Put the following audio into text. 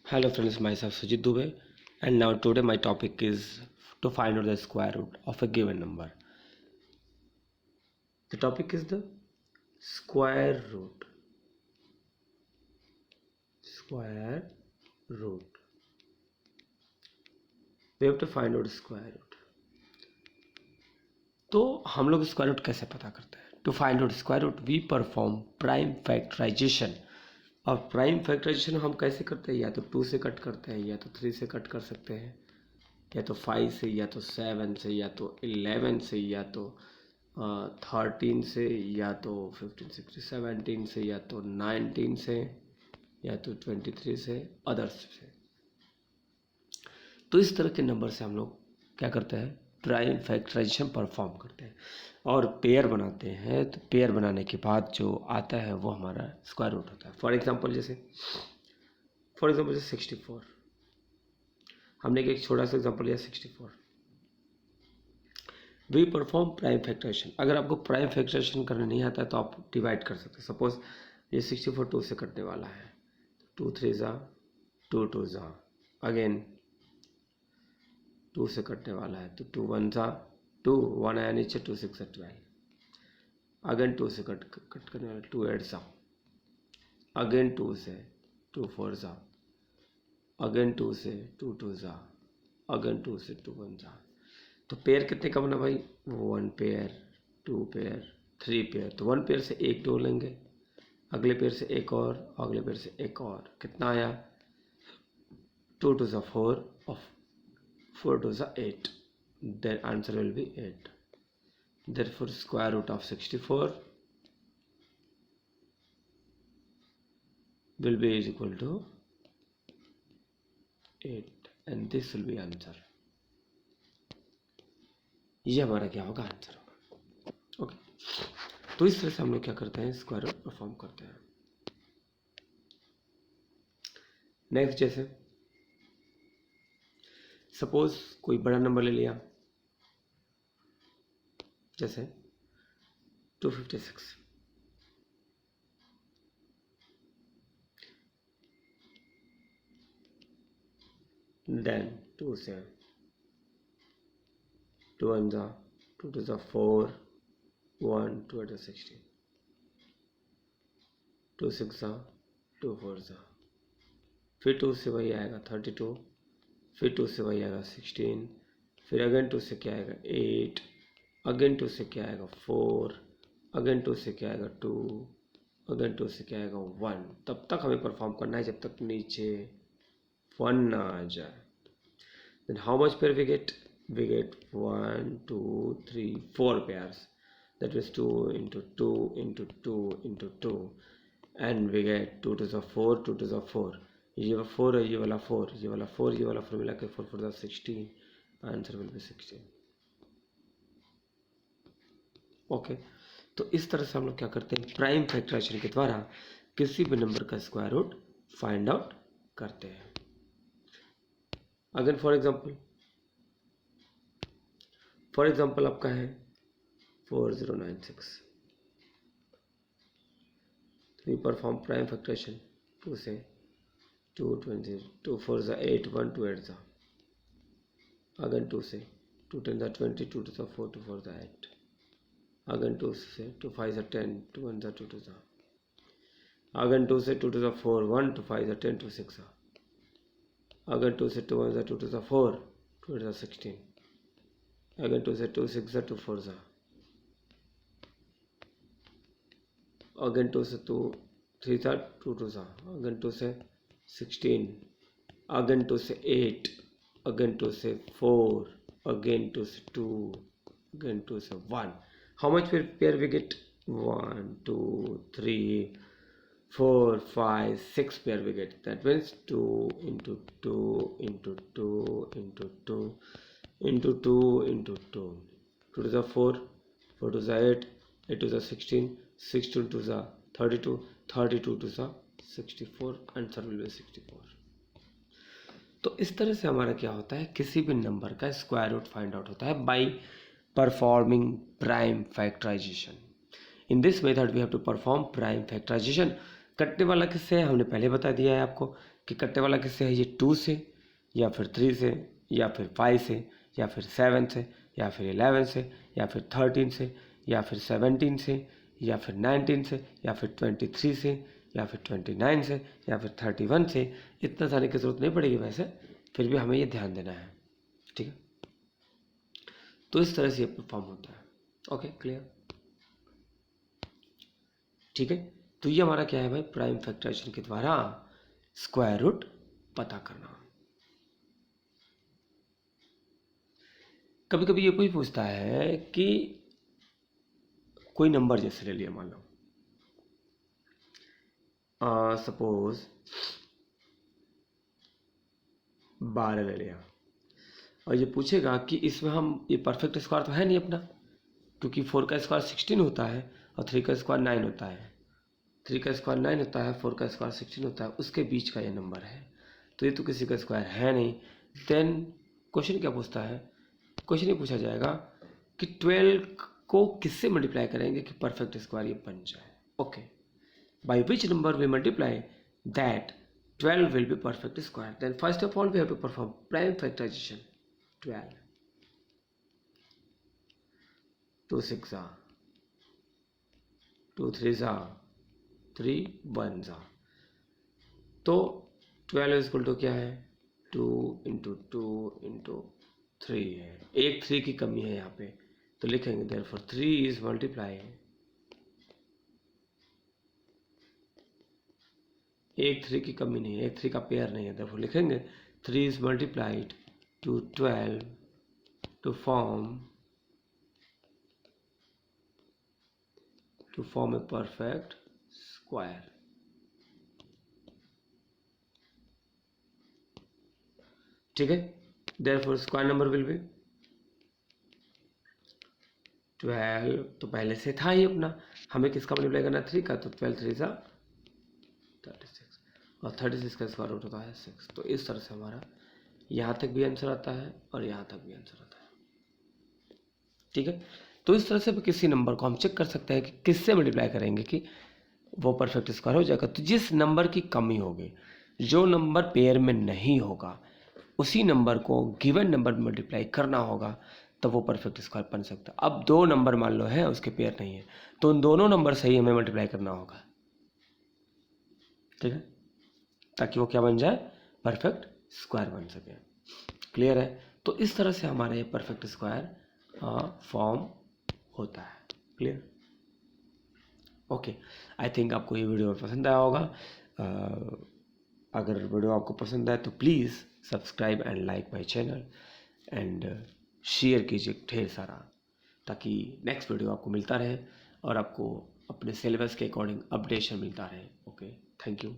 Hello friends, myself Sujit Dubey, and now today my topic is to find out the square root of a given number. The topic is the square root. Square root. We have to find out square root. तो हम लोग square root कैसे पता करते हैं? To find out square root we perform prime factorization. और prime factorization हम कैसे करते हैं? या तो 2 से कट करते हैं, या तो 3 से कट कर सकते हैं, या तो 5 से, या तो 7 से, या तो 11 से, या तो 13 से, या तो 15 16 17 से, या तो 19 से, या तो 23 से, अदर्स से. तो इस तरह के नंबर से हम लोग क्या करते हैं? प्राइम फैक्टराइजेशन परफॉर्म करते हैं और पेयर बनाते हैं. तो पेयर बनाने के बाद जो आता है वो हमारा स्क्वायर रूट होता है. फॉर एग्जांपल जैसे 64. हमने एक छोटा सा एग्जांपल लिया 64. We perform prime factorization. अगर आपको प्राइम फैक्टराइजेशन करना नहीं आता है तो आप डिवाइड कर सकते हैं. सपोज ये 64 2 से कटने वाला है. 2 3 ज़ा 2 2 ज़ा, अगेन 2 से कटने वाला है तो 2 1 ज़ा 2, 1 आया नीचे, 2 6 ज़ा 12, अगेन 2 से कट करने वाला 2 8 ज़ा, अगेन 2 से 2 4 ज़ा, अगेन 2 से 2 2 ज़ा, अगेन 2 से 2 1 ज़ा. तो पेयर कितने का बना भाई? 1 पेयर, 2 पेयर, 3 पेयर. तो 1 पेयर से एक 2 लेंगे, अगले पेयर से एक और, अगले पेयर से एक और. कितना आया? 2 2 ज़ा 4 और 4 2 ज़ा 8. Their answer will be 8. Therefore square root of 64 will be is equal to 8 and this will be answer. ये हमारा क्या होगा? आंसर होगा. ओके, तो इस तरह से हम लोग क्या करते हैं? स्क्वायर रूट परफॉर्म करते हैं. नेक्स्ट जैसे सपोज कोई बड़ा नंबर ले लिया, जैसे 256. देन 2 से 2 1 ज़ा 2 2 ज़ा 4, 1 2 8 ज़ा 16, 2 6 ज़ा 2 4 ज़ा, फिर 2 से वही आएगा 32, फिर 2 से वही आएगा 16, फिर अगेन 2 से क्या आएगा 8, अगेन 2 से क्या आएगा 4, अगेन 2 से क्या आएगा 2, अगेन 2 से क्या आएगा 1. तब तक हमें परफॉर्म करना है जब तक नीचे 1 ना आ जाए. Then how much pair we get? We get 1 2 3 4 pairs. That is 2 into 2 into 2 into 2, and we get 2 to the 4, 2 to the 4. ये वाला 4 है, ये वाला 4, ये वाला 4, ये वाला 4 मिला के 4 4 16. Answer will B 16. ओके, तो इस तरह से हम लोग क्या करते हैं? प्राइम फैक्टराइजेशन के द्वारा किसी भी नंबर का स्क्वायर रूट फाइंड आउट करते हैं. अगर फॉर एग्जांपल आपका है 4096. we perform prime factorization. 2 से 2 20, 2 4 ज़ा 8, 1 2 8 ज़ा, अगेन 2 से 2 10 ज़ा 20, 2 2 ज़ा 4, 2 4 ज़ा 8, अगेन 2 से 2 5 ज़ा 10, 2 1 ज़ा 2 2 ज़ा, अगेन 2 से 2 2 ज़ा 4, 1 2 5 ज़ा 10, 2 6 ज़ा, अगेन 2 से 2 1 ज़ा 2 2 ज़ा 4, 2 8 ज़ा 16, अगेन 2 से 2 6 ज़ा 2 4 ज़ा, अगेन 2 से 2 3 ज़ा 2 2 ज़ा, अगेन 2 से 16, अगेन 2 से 8, अगेन 2 से 4, अगेन 2 से 2, अगेन 2 से 1. How much pair we get? 1 2 3 4 5 6 pair we get. That means 2 into 2 into 2 into 2 into 2 into 2. 2 to the 4, 4 to the 8, 8 to the 16, 16 to the 32, 32 to the 64. Answer will be 64. तो इस तरह से हमारा क्या होता है? किसी भी नंबर का स्क्वायर रूट फाइंड आउट होता है by performing prime factorization. In this method we have to perform prime factorization कटने वाला किससे है हमने पहले बता दिया है आपको कि कटने वाला किससे है, ये 2 से या फिर 3 से या फिर 5 से या फिर 7 से या फिर 11 से या फिर 13 से या फिर 17 से या फिर 19 से या फिर 23 से या फिर 29 से या फिर 31 से। इतना जाने की ज़रूरत नहीं पड़ेगी वैसे, फिर भी हमें ये ध्यान देना है, ठीक है। तो इस तरह से ये परफॉर्म होता है। ओके, क्लियर, ठीक है। तो ये हमारा क्या है भाई, प्राइम फैक्टराइजेशन के द्वारा स्क्वायर रूट पता करना। कभी कभी ये कोई पूछता है कि कोई नंबर जैसे ले लिया, मान लो सपोज 12 ले लिया, और ये पूछेगा कि इसमें हम, ये परफेक्ट स्क्वायर तो है नहीं अपना, क्योंकि 4 का स्क्वायर 16 होता है और 3 का स्क्वायर 9 होता है। 3 का स्क्वायर 9 होता है, 4 का स्क्वायर 16 होता है, उसके बीच का ये नंबर है, तो ये तो किसी का स्क्वायर है नहीं। देन क्वेश्चन क्या पूछता है, क्वेश्चन ये पूछा जाएगा कि 12 को किससे मल्टीप्लाई करेंगे कि परफेक्ट स्क्वायर ये बन जाए। Okay, by which number we multiply that 12 will be perfect square? Then first of all we have to perform prime factorization. 12, 2 6 are, 2 3 are, 3 1 are, तो 12 इज इक्वल टू क्या है, 2 इंटू 2 इंटू 3 है, एक 3 की कमी है यहाँ पे, तो लिखेंगे देयरफॉर 3 इज मल्टीप्लाई, एक 3 की कमी नहीं है, एक 3 का पेयर नहीं है, देयरफॉर लिखेंगे 3 is multiplied to 12 to form a perfect square. ठीक है, therefore square number will be 12, तो पहले से था ही अपना, हमें किसका मल्टीप्लाई करना, 3 का, तो 12 3 सा 36 और 36 का स्क्वायर रूट होता है 6। तो इस तरह से हमारा यहाँ तक भी आंसर आता है और यहाँ तक भी आंसर आता है, ठीक है। तो इस तरह से किसी नंबर को हम चेक कर सकते हैं कि किससे मल्टीप्लाई करेंगे कि वो परफेक्ट स्क्वायर हो जाएगा। तो जिस नंबर की कमी होगी, जो नंबर पेयर में नहीं होगा, उसी नंबर को गिवन नंबर में मल्टीप्लाई करना होगा, तब वो परफेक्ट स्क्वायर बन सकता है। अब 2 नंबर मान लो है, उसके पेयर नहीं है, तो उन दोनों नंबर से ही हमें मल्टीप्लाई करना होगा, ठीक है, ताकि वो क्या बन जाए, परफेक्ट स्क्वायर बन सके। क्लियर है। तो इस तरह से हमारा ये परफेक्ट स्क्वायर फॉर्म होता है। Clear, okay. आई थिंक आपको ये वीडियो पसंद आया होगा। अगर वीडियो आपको पसंद आए तो please subscribe and like my channel and share कीजिए ढेर सारा, ताकि नेक्स्ट वीडियो आपको मिलता रहे और आपको अपने सिलेबस के अकॉर्डिंग अपडेशन मिलता रहे। Okay, thank you.